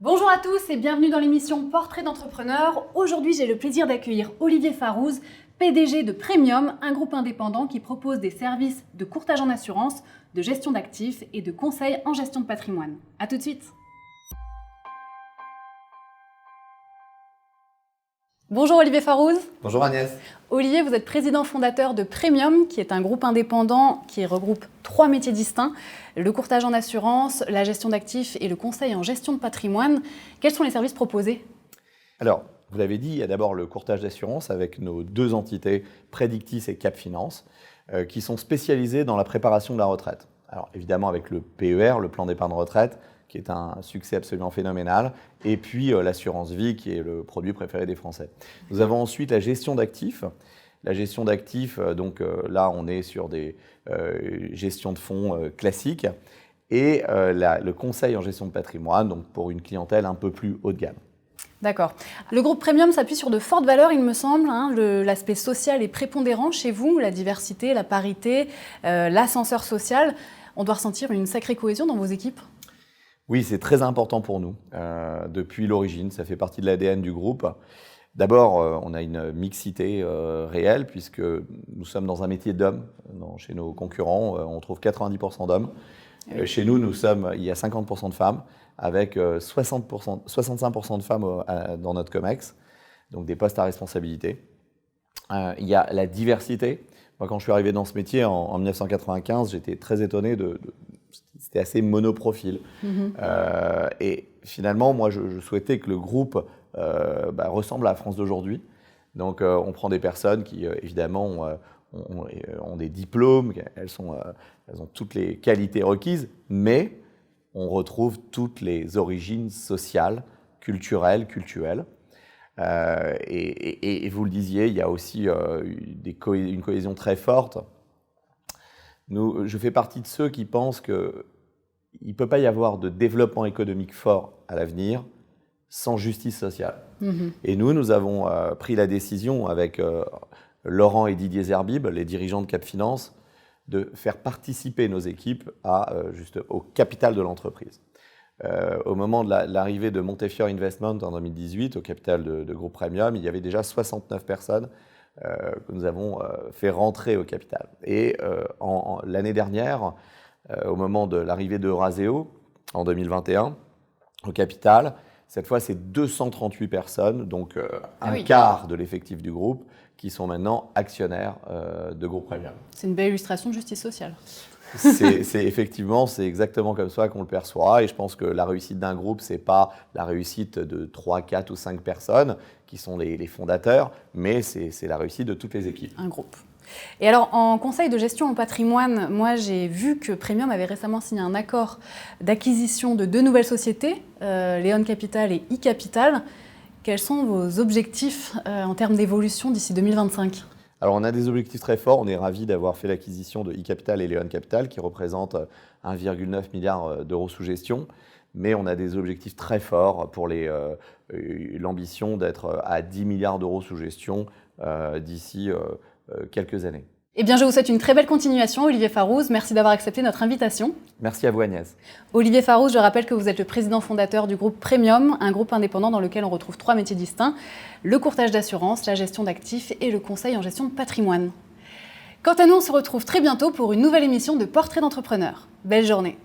Bonjour à tous et bienvenue dans l'émission Portrait d'entrepreneur. Aujourd'hui, j'ai le plaisir d'accueillir Olivier Farouz, PDG de Premium, un groupe indépendant qui propose des services de courtage en assurance, de gestion d'actifs et de conseil en gestion de patrimoine. A tout de suite. Bonjour Olivier Farouz. Bonjour Agnès. Olivier, vous êtes président fondateur de Premium, qui est un groupe indépendant qui regroupe 3 métiers distincts, le courtage en assurance, la gestion d'actifs et le conseil en gestion de patrimoine. Quels sont les services proposés ? Alors, vous l'avez dit, il y a d'abord le courtage d'assurance avec nos 2 entités, Predictis et Cap Finance, qui sont spécialisées dans la préparation de la retraite. Alors évidemment avec le PER, le plan d'épargne retraite, qui est un succès absolument phénoménal, et puis l'assurance vie, qui est le produit préféré des Français. Nous avons ensuite la gestion d'actifs. La gestion d'actifs, là, on est sur des gestions de fonds classiques, et le conseil en gestion de patrimoine, donc pour une clientèle un peu plus haut de gamme. D'accord. Le groupe Premium s'appuie sur de fortes valeurs, il me semble. L'aspect social est prépondérant chez vous, la diversité, la parité, l'ascenseur social. On doit ressentir une sacrée cohésion dans vos équipes ? Oui, c'est très important pour nous. Depuis l'origine, ça fait partie de l'ADN du groupe. D'abord, on a une mixité réelle puisque nous sommes dans un métier d'hommes. Chez nos concurrents, on trouve 90% d'hommes. Oui. Chez nous, il y a 50% de femmes avec 65% de femmes dans notre COMEX, donc des postes à responsabilité. Il y a la diversité. Moi, quand je suis arrivé dans ce métier en 1995, j'étais très étonné c'était assez monoprofil. Et finalement, moi, je souhaitais que le groupe ressemble à la France d'aujourd'hui. Donc, on prend des personnes qui, évidemment, ont des diplômes, elles ont toutes les qualités requises, mais on retrouve toutes les origines sociales, culturelles. Et vous le disiez, il y a aussi une cohésion très forte. Je fais partie de ceux qui pensent qu'il ne peut pas y avoir de développement économique fort à l'avenir sans justice sociale. Et nous avons pris la décision avec Laurent et Didier Zerbib, les dirigeants de Cap Finance, de faire participer nos équipes au capital de l'entreprise. Au moment de l'arrivée de Montefiore Investment en 2018, au capital de groupe Premium, il y avait déjà 69 personnes que nous avons fait rentrer au capital. Et l'année dernière, au moment de l'arrivée de Euraseo, en 2021, au capital, cette fois, c'est 238 personnes, donc un quart de l'effectif du groupe, qui sont maintenant actionnaires de groupe Premium. C'est une belle illustration de justice sociale. Effectivement, c'est exactement comme ça qu'on le perçoit. Et je pense que la réussite d'un groupe, ce n'est pas la réussite de 3, 4 ou 5 personnes qui sont les fondateurs, mais c'est la réussite de toutes les équipes. Un groupe. Et alors, en conseil de gestion en patrimoine, moi, j'ai vu que Premium avait récemment signé un accord d'acquisition de 2 nouvelles sociétés, Leon Capital et e-Capital. Quels sont vos objectifs en termes d'évolution d'ici 2025 ? Alors, on a des objectifs très forts. On est ravis d'avoir fait l'acquisition de e-Capital et Leon Capital, qui représentent 1,9 milliard d'euros sous gestion. Mais on a des objectifs très forts pour l'ambition d'être à 10 milliards d'euros sous gestion d'ici quelques années. Eh bien, je vous souhaite une très belle continuation, Olivier Farouz. Merci d'avoir accepté notre invitation. Merci à vous, Agnès. Olivier Farouz, je rappelle que vous êtes le président fondateur du groupe Premium, un groupe indépendant dans lequel on retrouve 3 métiers distincts, le courtage d'assurance, la gestion d'actifs et le conseil en gestion de patrimoine. Quant à nous, on se retrouve très bientôt pour une nouvelle émission de Portrait d'entrepreneur. Belle journée.